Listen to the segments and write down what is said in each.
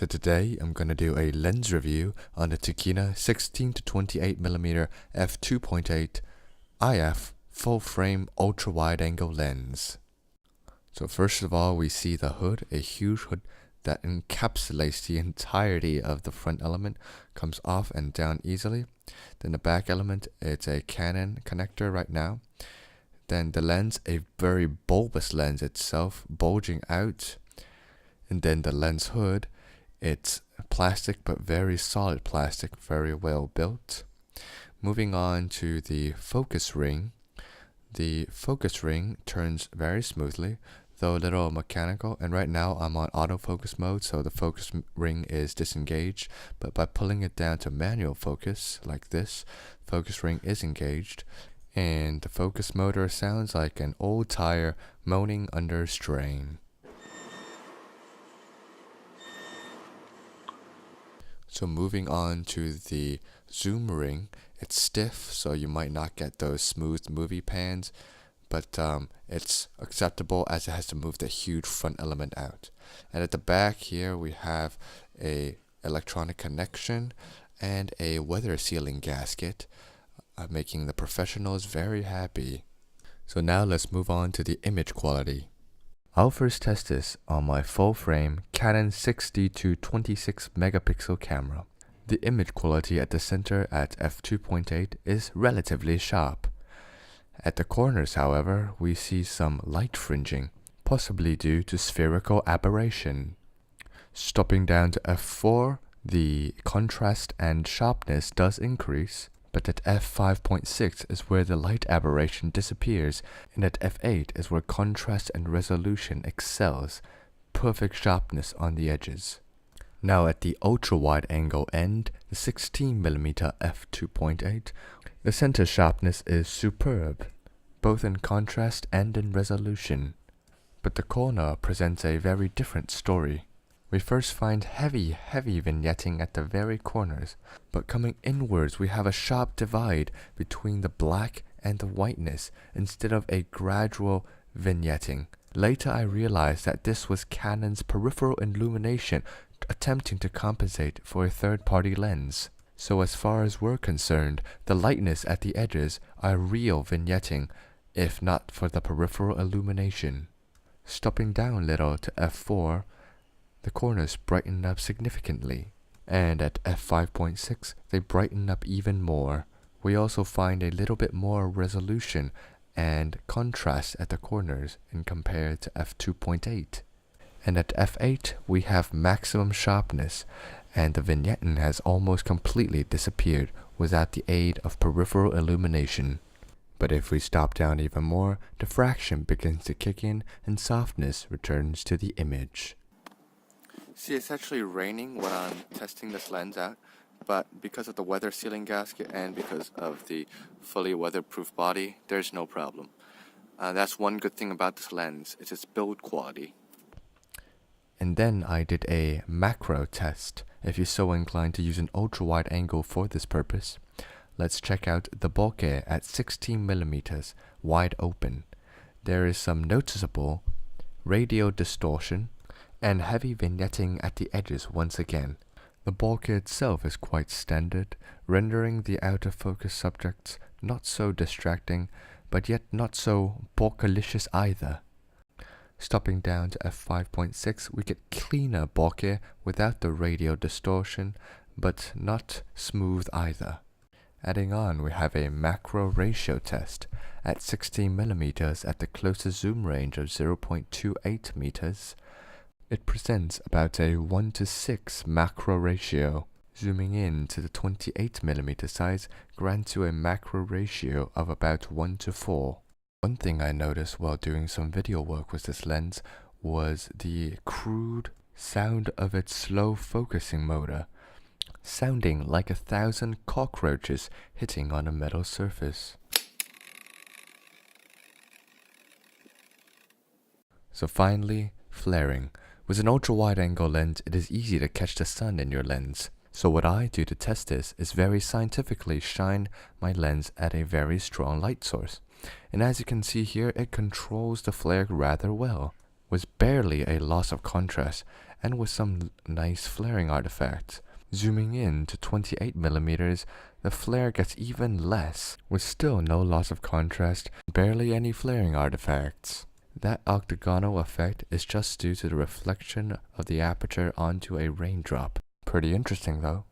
So today I'm going to do a lens review on the Tokina 16 to 28mm f2.8 IF full frame ultra wide angle lens. So first of all, we see the hood, a huge hood that encapsulates the entirety of the front element, comes off and down easily. Then the back element, it's a Canon connector right now. Then the lens, a very bulbous lens itself, bulging out. And then the lens hood, it's plastic but very solid plastic, very well built. Moving on to the focus ring. The focus ring turns very smoothly, though a little mechanical, and right now I'm on autofocus mode, so the focus ring is disengaged, but by pulling it down to manual focus like this, focus ring is engaged, and the focus motor sounds like an old tire moaning under strain. So moving on to the zoom ring, it's stiff, so you might not get those smooth movie pans, but it's acceptable as it has to move the huge front element out. And at the back here we have a electronic connection and a weather sealing gasket, making the professionals very happy. So now let's move on to the image quality. I'll first test this on my full frame Canon 60 to 26 megapixel camera. The image quality at the center at f2.8 is relatively sharp. At the corners, however, we see some light fringing, possibly due to spherical aberration. Stopping down to f4, the contrast and sharpness does increase, but at f5.6 is where the light aberration disappears, and at f8 is where contrast and resolution excels, perfect sharpness on the edges. Now at the ultra-wide angle end, the 16mm f2.8, the center sharpness is superb, both in contrast and in resolution. But the corner presents a very different story. We first find heavy vignetting at the very corners, but coming inwards we have a sharp divide between the black and the whiteness instead of a gradual vignetting. Later I realized that this was Canon's peripheral illumination attempting to compensate for a third-party lens. So as far as we're concerned, the lightness at the edges are real vignetting, if not for the peripheral illumination. Stopping down a little to f4, the corners brighten up significantly, and at f5.6 they brighten up even more. We also find a little bit more resolution and contrast at the corners in compared to f2.8. And at f8 we have maximum sharpness, and the vignetting has almost completely disappeared without the aid of peripheral illumination. But if we stop down even more, diffraction begins to kick in and softness returns to the image. See, it's actually raining when I'm testing this lens out, but because of the weather sealing gasket and because of the fully weatherproof body, there's no problem. That's one good thing about this lens, it's its build quality. And then I did a macro test, if you're so inclined to use an ultra-wide angle for this purpose. Let's check out the bokeh at 16mm, wide open. There is some noticeable radial distortion and heavy vignetting at the edges once again. The bokeh itself is quite standard, rendering the out of focus subjects not so distracting, but yet not so bokehlicious either. Stopping down to f5.6, we get cleaner bokeh without the radial distortion, but not smooth either. Adding on, we have a macro ratio test at 16mm at the closest zoom range of 0.28 meters. It presents about a 1:6 macro ratio. Zooming in to the 28mm size grants you a macro ratio of about 1:4. One thing I noticed while doing some video work with this lens was the crude sound of its slow focusing motor, sounding like 1,000 cockroaches hitting on a metal surface. So finally, flaring. With an ultra-wide angle lens, it is easy to catch the sun in your lens. So what I do to test this is very scientifically shine my lens at a very strong light source. And as you can see here, it controls the flare rather well, with barely a loss of contrast, and with some nice flaring artifacts. Zooming in to 28mm, the flare gets even less, with still no loss of contrast, barely any flaring artifacts. That octagonal effect is just due to the reflection of the aperture onto a raindrop. Pretty interesting though.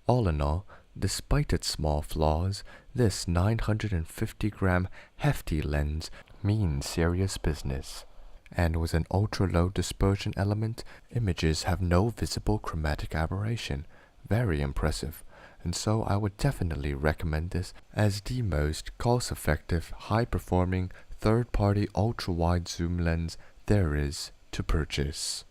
All in all, despite its small flaws, this 950-gram hefty lens means serious business. And with an ultra-low dispersion element, images have no visible chromatic aberration. Very impressive. And so I would definitely recommend this as the most cost-effective, high-performing, third-party ultra-wide zoom lens there is to purchase.